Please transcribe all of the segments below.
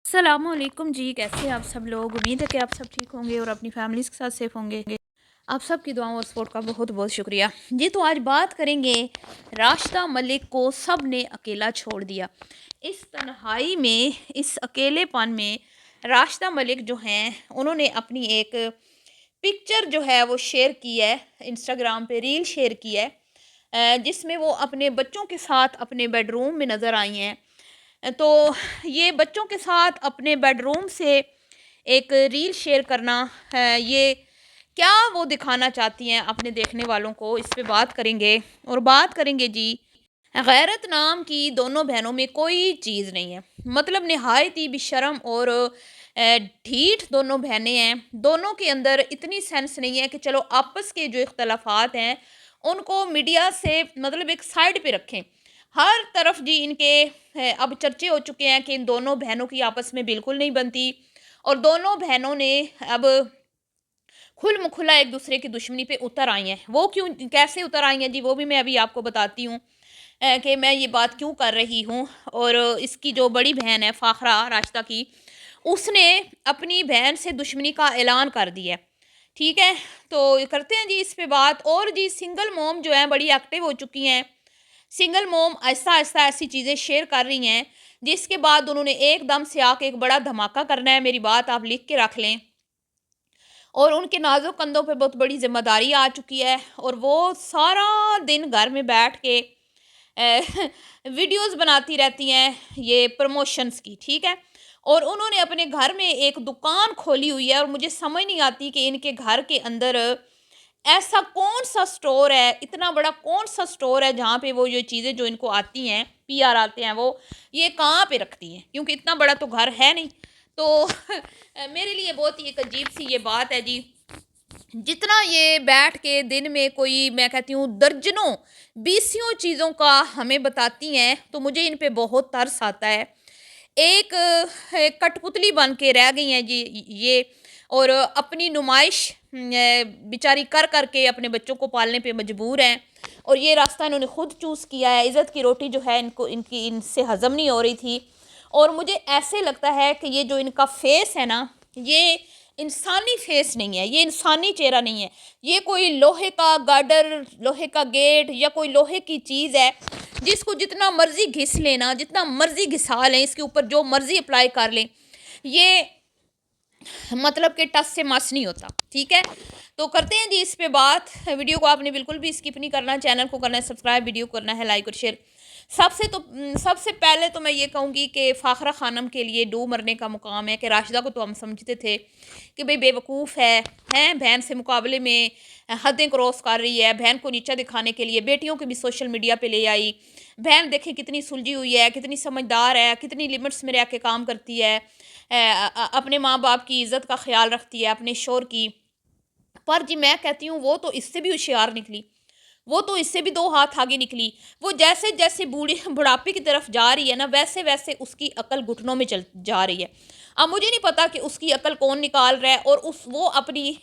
अस्सलामुअलैकुम जी, कैसे हैं आप सब लोग। उम्मीद है कि आप सब ठीक होंगे और अपनी फैमिलीज़ के साथ सेफ होंगे। आप सब की दुआओं और सपोर्ट का बहुत बहुत शुक्रिया जी। तो आज बात करेंगे, राशिदा मलिक को सब ने अकेला छोड़ दिया। इस तन्हाई में, इस अकेलेपन में राशिदा मलिक जो हैं उन्होंने अपनी एक पिक्चर जो है वो शेयर की है, इंस्टाग्राम पे रील शेयर की है, जिसमें वो अपने बच्चों के साथ अपने बेडरूम में नज़र आई हैं। तो ये बच्चों के साथ अपने बेडरूम से एक रील शेयर करना है, ये क्या वो दिखाना चाहती हैं अपने देखने वालों को, इस पे बात करेंगे। और बात करेंगे जी, गैरत नाम की दोनों बहनों में कोई चीज़ नहीं है। मतलब नहायत ही बेशर्म और ढीठ दोनों बहनें हैं। दोनों के अंदर इतनी सेंस नहीं है कि चलो आपस के जो इख्तलाफात हैं उनको मीडिया से मतलब एक साइड पे रखें। हर तरफ जी इनके अब चर्चे हो चुके हैं कि इन दोनों बहनों की आपस में बिल्कुल नहीं बनती, और दोनों बहनों ने अब खुल मुखुला एक दूसरे की दुश्मनी पे उतर आई हैं। वो क्यों, कैसे उतर आई हैं जी, वो भी मैं अभी आपको बताती हूँ कि मैं ये बात क्यों कर रही हूँ। और इसकी जो बड़ी बहन है फ़ाखरा राशिदा की, उसने अपनी बहन से दुश्मनी का ऐलान कर दिया है। ठीक है, तो करते हैं जी इस पे बात। और जी सिंगल मोम जो है बड़ी एक्टिव हो चुकी हैं। सिंगल मोम आहिस्ता आहिस्ता ऐसी चीज़ें शेयर कर रही हैं जिसके बाद उन्होंने एकदम से आके एक बड़ा धमाका करना है। मेरी बात आप लिख के रख लें। और उनके नाजुक कंधों पे बहुत बड़ी ज़िम्मेदारी आ चुकी है, और वो सारा दिन घर में बैठ के वीडियोस बनाती रहती हैं ये प्रमोशंस की। ठीक है, और उन्होंने अपने घर में एक दुकान खोली हुई है, और मुझे समझ नहीं आती कि इनके घर के अंदर ऐसा कौन सा स्टोर है, इतना बड़ा कौन सा स्टोर है जहाँ पे वो ये चीज़ें जो इनको आती हैं, पीआर आते हैं, वो ये कहाँ पे रखती हैं, क्योंकि इतना बड़ा तो घर है नहीं। तो मेरे लिए बहुत ही एक अजीब सी ये बात है जी। जितना ये बैठ के दिन में कोई, मैं कहती हूँ दर्जनों बीसियों चीज़ों का हमें बताती हैं, तो मुझे इन पे बहुत तरस आता है। एक कठपुतली बन के रह गई हैं जी ये, और अपनी नुमाइश बेचारी कर कर के अपने बच्चों को पालने पे मजबूर हैं। और ये रास्ता इन्होंने खुद चूज़ किया है। इज़्ज़त की रोटी जो है इनको, इनकी इनसे हज़म नहीं हो रही थी। और मुझे ऐसे लगता है कि ये जो इनका फेस है ना, ये इंसानी फेस नहीं है, ये इंसानी चेहरा नहीं है। ये कोई लोहे का गार्डर, लोहे का गेट, या कोई लोहे की चीज़ है जिसको जितना मर्जी घिस लेना, जितना मर्जी घिसा लें, इसके ऊपर जो मर्जी अप्लाई कर लें, ये मतलब कि टस से मस नहीं होता। ठीक है, तो करते हैं जी इस पे बात। वीडियो को आपने बिल्कुल भी स्किप नहीं करना, चैनल को करना है सब्सक्राइब, वीडियो करना है लाइक और शेयर। सबसे पहले तो मैं ये कहूँगी कि फ़ाखरा ख़ानम के लिए डूब मरने का मुकाम है कि राशिदा को तो हम समझते थे कि भाई बेवकूफ़ है, बहन से मुकाबले में हदें क्रॉस कर रही है। बहन को नीचा दिखाने के लिए बेटियों को भी सोशल मीडिया पे ले आई। बहन देखें कितनी सुलझी हुई है, कितनी समझदार है, कितनी लिमिट्स में रह के काम करती है, अपने माँ बाप की इज़्ज़त का ख्याल रखती है, अपने शोहर की। पर जी मैं कहती हूँ वो तो इससे भी होशियार निकली, वो तो इससे भी 2 हाथ आगे निकली। वो जैसे जैसे बूढ़े बुढ़ापे की तरफ जा रही है ना, वैसे वैसे उसकी अकल घुटनों में चल जा रही है। अब मुझे नहीं पता कि उसकी अकल कौन निकाल रहा है, और वो अपनी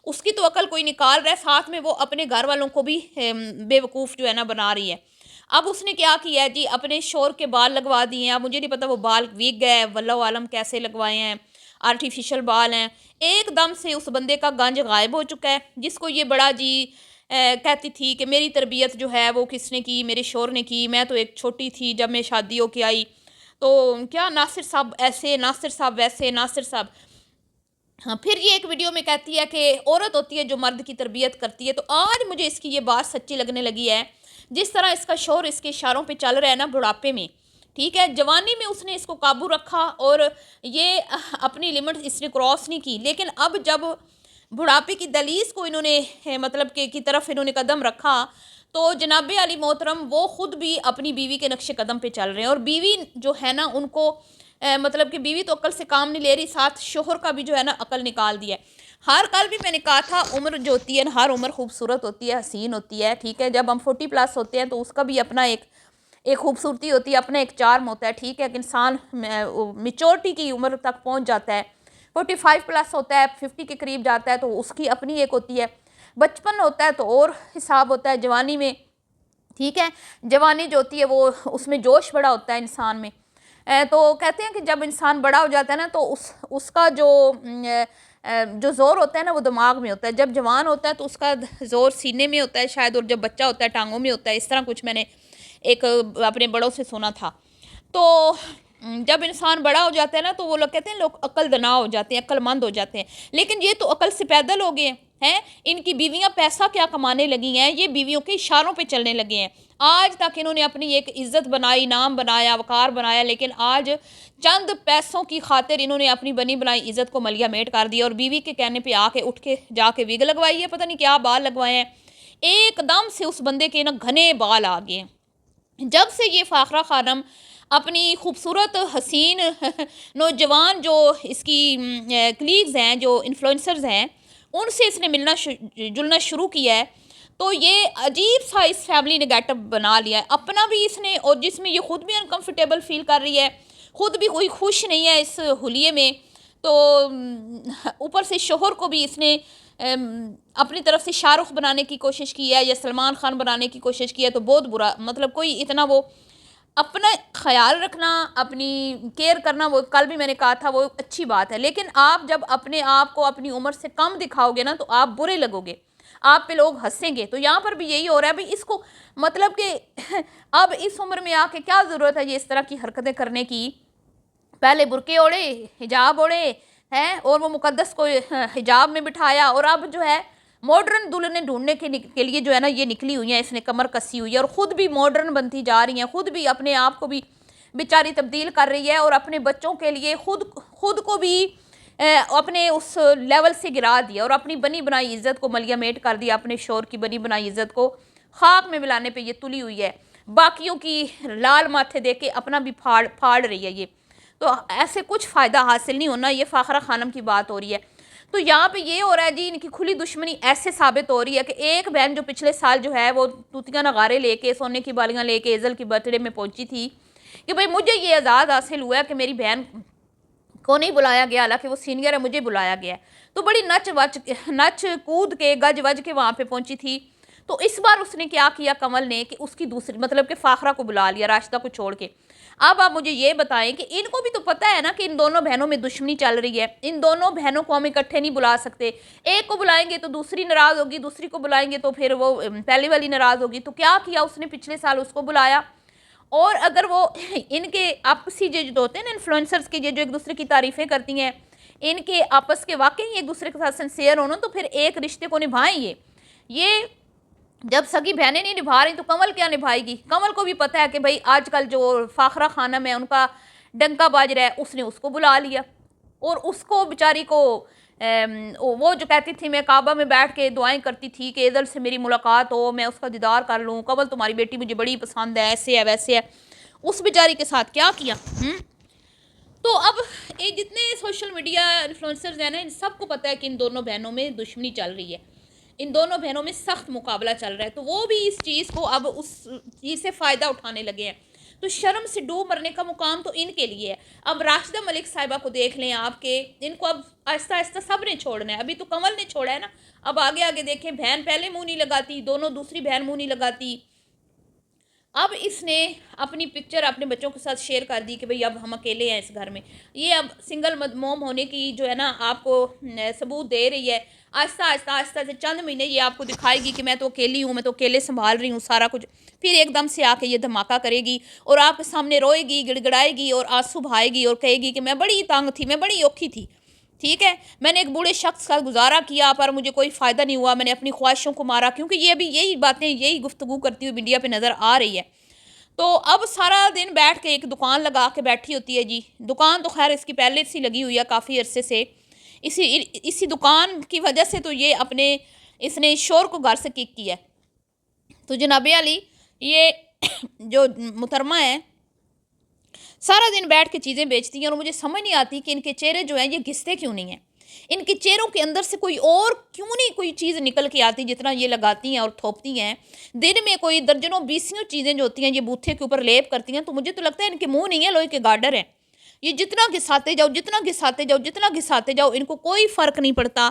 उसकी तो अकल कोई निकाल रहा है, साथ में वो अपने घर वालों को भी बेवकूफ़ जो है ना बना रही है। अब उसने क्या किया है जी, अपने शोर के बाल लगवा दिए हैं। अब मुझे नहीं पता वो बाल विग है, वल्लाह आलम कैसे लगवाए हैं, आर्टिफिशियल बाल हैं। एकदम से उस बंदे का गंज गायब हो चुका है, जिसको ये बड़ा जी कहती थी कि मेरी तरबियत जो है वो किसने की, मेरे शोर ने की, मैं तो एक छोटी थी जब मैं शादी होके आई। तो क्या नासिर साहब ऐसे, नासिर साहब वैसे, नासिर साहब। हाँ, फिर ये एक वीडियो में कहती है कि औरत होती है जो मर्द की तरबियत करती है। तो आज मुझे इसकी ये बात सच्ची लगने लगी है। जिस तरह इसका शोर इसके इशारों पे चल रहा है ना बुढ़ापे में, ठीक है, जवानी में उसने इसको काबू रखा, और ये अपनी लिमिट इसने क्रॉस नहीं की। लेकिन अब जब बुढ़ापे की दलीज को इन्होंने मतलब के की तरफ इन्होंने कदम रखा, तो जनाब अली मोहतरम वो खुद भी अपनी बीवी के नक्शे कदम पे चल रहे हैं। और बीवी जो है ना उनको मतलब कि बीवी तो अकल से काम नहीं ले रही, साथ शोहर का भी जो है ना अकल निकाल दिया है। हर कल भी मैंने कहा था, उम्र जो होती है ना, हर उम्र खूबसूरत होती है, हसीन होती है। ठीक है, जब हम 40+ होते हैं तो उसका भी अपना एक एक खूबसूरती होती है, अपना एक चार्म होता है। ठीक है, एक इंसान मेच्योरिटी की उम्र तक पहुंच जाता है, 45+ होता है, 50 के करीब जाता है, तो उसकी अपनी एक होती है। बचपन होता है तो और हिसाब होता है, जवानी में। ठीक है, जवानी जो होती है वो, उसमें जोश बड़ा होता है इंसान में। तो कहते हैं कि जब इंसान बड़ा हो जाता है ना तो उसका जो ज़ोर होता है ना वो दिमाग में होता है, जब जवान होता है तो उसका ज़ोर सीने में होता है शायद, और जब बच्चा होता है टांगों में होता है। इस तरह कुछ मैंने एक अपने बड़ों से सुना था। तो जब इंसान बड़ा हो जाता है ना तो वो लोग कहते हैं लोग अक्लदना हो जाते हैं, अक्लमंद हो जाते हैं। लेकिन ये तो अकल से पैदल हो गए हैं। इनकी बीवियां पैसा क्या कमाने लगी हैं, ये बीवियों के इशारों पे चलने लगे हैं। आज तक इन्होंने अपनी एक इज्जत बनाई, नाम बनाया, वकार बनाया, लेकिन आज चंद पैसों की खातिर इन्होंने अपनी बनी बनाई इज्जत को मलिया मेट कर दिया। और बीवी के कहने पे आके उठ के जाके विग लगवाई है, पता नहीं क्या बाल लगवाए हैं। एकदम से उस बंदे के ना घने बाल आ गए। जब से ये फ़ाखरा खानम अपनी खूबसूरत हसीन नौजवान जो इसकी कलीग्स हैं, जो इन्फ्लुएंसर्स हैं, उनसे इसने मिलना जुलना शुरू किया है, तो ये अजीब सा इस फैमिली ने गेटअप बना लिया है अपना भी इसने, और जिसमें ये ख़ुद भी अनकम्फर्टेबल फील कर रही है, ख़ुद भी कोई खुश नहीं है इस हुलिये में। तो ऊपर से शोहर को भी इसने अपनी तरफ से शाहरुख बनाने की कोशिश की है या सलमान खान बनाने की कोशिश की है, तो बहुत बुरा, मतलब कोई इतना वो अपना ख्याल रखना, अपनी केयर करना, वो कल भी मैंने कहा था वो अच्छी बात है। लेकिन आप जब अपने आप को अपनी उम्र से कम दिखाओगे ना तो आप बुरे लगोगे, आप पे लोग हंसेंगे। तो यहाँ पर भी यही हो रहा है भाई, इसको मतलब कि अब इस उम्र में आके क्या ज़रूरत है ये इस तरह की हरकतें करने की। पहले बुरके ओढ़े, हिजाब ओढ़े हैं, और वो मुकद्दस को हिजाब में बिठाया, और अब जो है मॉडर्न दुल्हनें ढूंढने के लिए जो है ना ये निकली हुई हैं, इसने कमर कसी हुई है, और ख़ुद भी मॉडर्न बनती जा रही हैं, ख़ुद भी अपने आप को भी बेचारी तब्दील कर रही है, और अपने बच्चों के लिए खुद को भी अपने उस लेवल से गिरा दिया, और अपनी बनी बनाई इज़्ज़त को मलिया मेट कर दिया। अपने शोर की बनी बनाई इज़्ज़त को खाक में मिलाने पे ये तुली हुई है, बाकियों की लाल माथे दे के अपना भी फाड़ रही है ये। तो ऐसे कुछ फ़ायदा हासिल नहीं होना, ये फ़ाखरा खानम की बात हो रही है। तो यहाँ पे ये हो रहा है जी, इनकी खुली दुश्मनी ऐसे साबित हो रही है कि एक बहन जो पिछले साल जो है वो तूतियाँ नगारे लेके, सोने की बालियाँ लेके एजल की बर्थडे में पहुंची थी कि भाई मुझे ये एजाज़ हासिल हुआ है कि मेरी बहन को नहीं बुलाया गया, हालांकि वो सीनियर है, मुझे बुलाया गया है। तो बड़ी नच कूद के गज वज के वहाँ पे पहुंची थी। तो इस बार उसने क्या किया कमल ने कि उसकी दूसरी मतलब कि फ़ाखरा को बुला लिया, राशिदा को छोड़ के। अब आप मुझे ये बताएं कि इनको भी तो पता है ना कि इन दोनों बहनों में दुश्मनी चल रही है, इन दोनों बहनों को हम इकट्ठे नहीं बुला सकते। एक को बुलाएंगे तो दूसरी नाराज़ होगी, दूसरी को बुलाएंगे तो फिर वो पहले वाली नाराज़ होगी। तो क्या किया उसने, पिछले साल उसको बुलाया। और अगर वो इनके आपसी जो होते हैं ना इन्फ्लुएंसर्स के, जो एक दूसरे की तारीफ़ें करती हैं, इनके आपस के वाकई एक दूसरे के साथ सिंसियर होना, तो फिर एक रिश्ते को निभाएं। ये जब सगी बहनें नहीं निभा रही तो कमल क्या निभाएगी। कमल को भी पता है कि भाई आजकल जो फ़ाखरा खानम है उनका डंका बाज रहा है, उसने उसको बुला लिया, और उसको बेचारी को वो जो कहती थी मैं काबा में बैठ के दुआएं करती थी कि एजल से मेरी मुलाकात हो, मैं उसका दीदार कर लूँ, कमल तुम्हारी बेटी मुझे बड़ी पसंद है, ऐसे है वैसे है, उस बेचारी के साथ क्या किया। तो अब ये जितने सोशल मीडिया इन्फ्लुएंसर्स हैं ना, इन सबको पता है कि इन दोनों बहनों में दुश्मनी चल रही है, इन दोनों बहनों में सख्त मुकाबला चल रहा है। तो वो भी इस चीज़ को अब उस चीज़ से फ़ायदा उठाने लगे हैं। तो शर्म से डूब मरने का मुकाम तो इनके लिए है। अब राशिदा मलिक साहिबा को देख लें आपके, इनको अब आहिस्ता आहिस्ता सब ने छोड़ना है। अभी तो कमल ने छोड़ा है ना, अब आगे आगे देखें, बहन पहले मुँह नहीं लगाती, दोनों दूसरी बहन मुँह नहीं लगाती। अब इसने अपनी पिक्चर अपने बच्चों के साथ शेयर कर दी कि भाई अब हम अकेले हैं इस घर में। ये अब सिंगल मोम होने की जो है ना आपको सबूत दे रही है। आहिस्ता आहिस्ता आहिस्ता से चंद महीने ये आपको दिखाएगी कि मैं तो अकेली हूँ, मैं तो अकेले संभाल रही हूँ सारा कुछ। फिर एकदम से आके ये धमाका करेगी और आपके सामने रोएगी, गिड़गिड़ाएगी और आंसू बहाएगी और कहेगी कि मैं बड़ी तंग थी, मैं बड़ी औखी थी, ठीक है, मैंने एक बूढ़े शख्स का गुजारा किया पर मुझे कोई फ़ायदा नहीं हुआ, मैंने अपनी ख्वाहिशों को मारा। क्योंकि ये अभी यही बातें, यही गुफ्तगू करती हुई मीडिया पे नज़र आ रही है। तो अब सारा दिन बैठ के एक दुकान लगा के बैठी होती है जी। दुकान तो खैर इसकी पहले से लगी हुई है काफ़ी अरसे से। इसी दुकान की वजह से तो ये इसने शोर को घर से किक किया। तो जनाबे अली ये जो मुहतरमा है सारा दिन बैठ के चीज़ें बेचती हैं, और मुझे समझ नहीं आती कि इनके चेहरे जो हैं ये घिसते क्यों नहीं हैं। इनके चेहरों के अंदर से कोई और क्यों नहीं कोई चीज़ निकल के आती जितना ये लगाती हैं और थोपती हैं। दिन में कोई दर्जनों बीसियों चीज़ें जो होती हैं ये बूथे के ऊपर लेप करती हैं। तो मुझे तो लगता है इनके मुंह नहीं है, लोहे के गार्डर हैं। ये जितना घिसाते जाओ, जितना घिसाते जाओ, जितना घिसाते जाओ, इनको कोई फ़र्क नहीं पड़ता।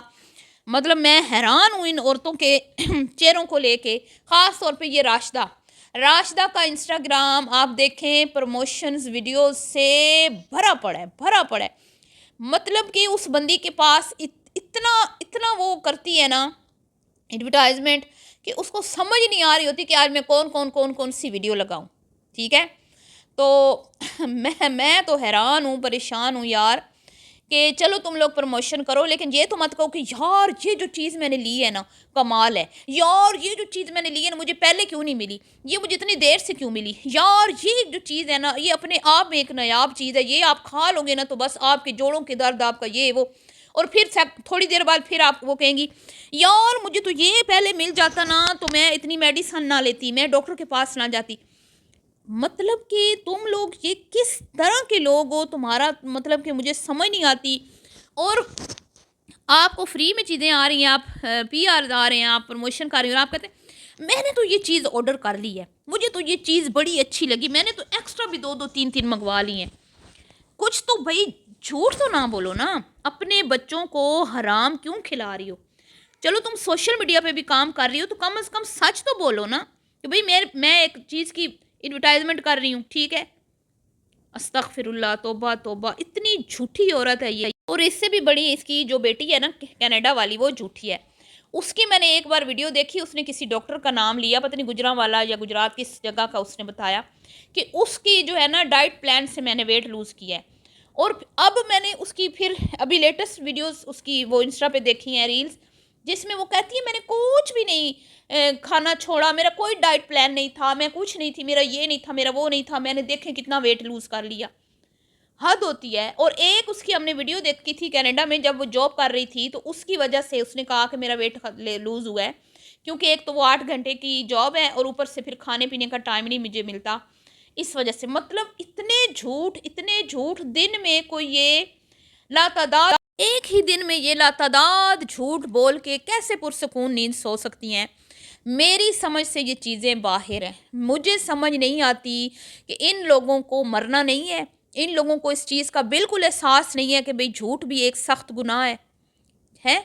मतलब मैं हैरान हूँ इन औरतों के चेहरों को लेके, ख़ास तौर पे ये राशिदा। राशिदा का इंस्टाग्राम आप देखें प्रमोशंस वीडियोस से भरा पड़ा है, भरा पड़ा है। मतलब कि उस बंदी के पास इतना इतना वो करती है ना एडवर्टाइजमेंट, कि उसको समझ नहीं आ रही होती कि आज मैं कौन सी वीडियो लगाऊं। ठीक है, तो मैं तो हैरान हूँ, परेशान हूँ यार, कि चलो तुम लोग प्रमोशन करो, लेकिन ये तो मत कहो कि यार ये जो चीज़ मैंने ली है ना कमाल है, यार ये जो चीज़ मैंने ली है ना मुझे पहले क्यों नहीं मिली, ये मुझे इतनी देर से क्यों मिली, यार ये जो चीज़ है ना ये अपने आप में एक नायाब चीज़ है, ये आप खा लोगे ना तो बस आपके जोड़ों के दर्द, आपका ये वो। और फिर थोड़ी देर बाद फिर आप वो कहेंगी यार मुझे तो ये पहले मिल जाता ना तो मैं इतनी मेडिसिन ना लेती, मैं डॉक्टर के पास ना जाती। मतलब कि तुम लोग ये किस तरह के लोग हो, तुम्हारा मतलब कि मुझे समझ नहीं आती। और आपको फ्री में चीज़ें आ रही हैं, आप पीआर आ रहे हैं, आप प्रमोशन कर रही हो और आप कहते हैं मैंने तो ये चीज़ ऑर्डर कर ली है, मुझे तो ये चीज़ बड़ी अच्छी लगी, मैंने तो एक्स्ट्रा भी दो दो तीन तीन मंगवा ली हैं। कुछ तो भाई झूठ तो ना बोलो ना, अपने बच्चों को हराम क्यों खिला रही हो। चलो तुम सोशल मीडिया पे भी काम कर रही हो तो कम से कम सच तो बोलो ना कि भाई मैं एक चीज़ की एडवर्टाइजमेंट कर रही हूँ। ठीक है, अस्तगफिरुल्लाह, तौबा तौबा, इतनी झूठी औरत है ये। और इससे भी बड़ी इसकी जो बेटी है ना कनाडा वाली, वो झूठी है। उसकी मैंने एक बार वीडियो देखी, उसने किसी डॉक्टर का नाम लिया, पता नहीं गुजरांवाला या गुजरात किस जगह का, उसने बताया कि उसकी जो है ना डाइट प्लान से मैंने वेट लूज़ किया है। और अब मैंने उसकी फिर अभी लेटेस्ट वीडियोस उसकी वो इंस्टा पे देखी हैं, रील्स, जिसमें वो कहती है मैंने कुछ भी नहीं खाना छोड़ा, मेरा कोई डाइट प्लान नहीं था, मैं कुछ नहीं थी, मेरा ये नहीं था, मेरा वो नहीं था, मैंने देखें कितना वेट लूज़ कर लिया। हद होती है। और एक उसकी हमने वीडियो देखी थी कनाडा में, जब वो जॉब कर रही थी तो उसकी वजह से उसने कहा कि मेरा वेट लूज़ हुआ है, क्योंकि एक तो वो 8 घंटे की जॉब है और ऊपर से फिर खाने पीने का टाइम नहीं मुझे मिलता, इस वजह से। मतलब इतने झूठ, दिन में कोई ये लातादाद, एक ही दिन में ये लातादाद झूठ बोल के कैसे पुरसकून नींद सो सकती हैं। मेरी समझ से ये चीज़ें बाहर हैं। मुझे समझ नहीं आती कि इन लोगों को मरना नहीं है, इन लोगों को इस चीज़ का बिल्कुल एहसास नहीं है कि भाई झूठ भी एक सख्त गुनाह है।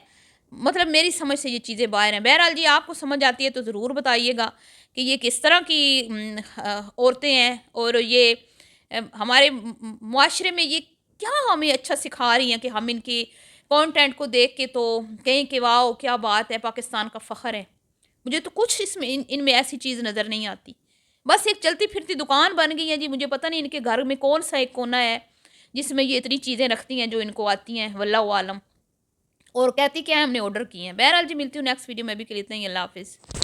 मतलब मेरी समझ से ये चीज़ें बाहर हैं। बहरहाल जी, आपको समझ आती है तो ज़रूर बताइएगा कि ये किस तरह की औरतें हैं, और ये हमारे मुआशरे में ये क्या हमें अच्छा सिखा रही हैं कि हम इनके कंटेंट को देख के तो कहें कि वाह क्या बात है, पाकिस्तान का फ़ख्र है। मुझे तो कुछ इसमें इनमें ऐसी चीज़ नज़र नहीं आती। बस एक चलती फिरती दुकान बन गई है जी। मुझे पता नहीं इनके घर में कौन सा एक कोना है जिसमें ये इतनी चीज़ें रखती हैं जो इनको आती हैं, वल्लाहु आलम। और कहती क्या है हमने ऑर्डर की हैं। बहरहाल जी, मिलती हूँ नेक्स्ट वीडियो में, भी के लिए इतना ही। अल्लाह हाफ़िज़।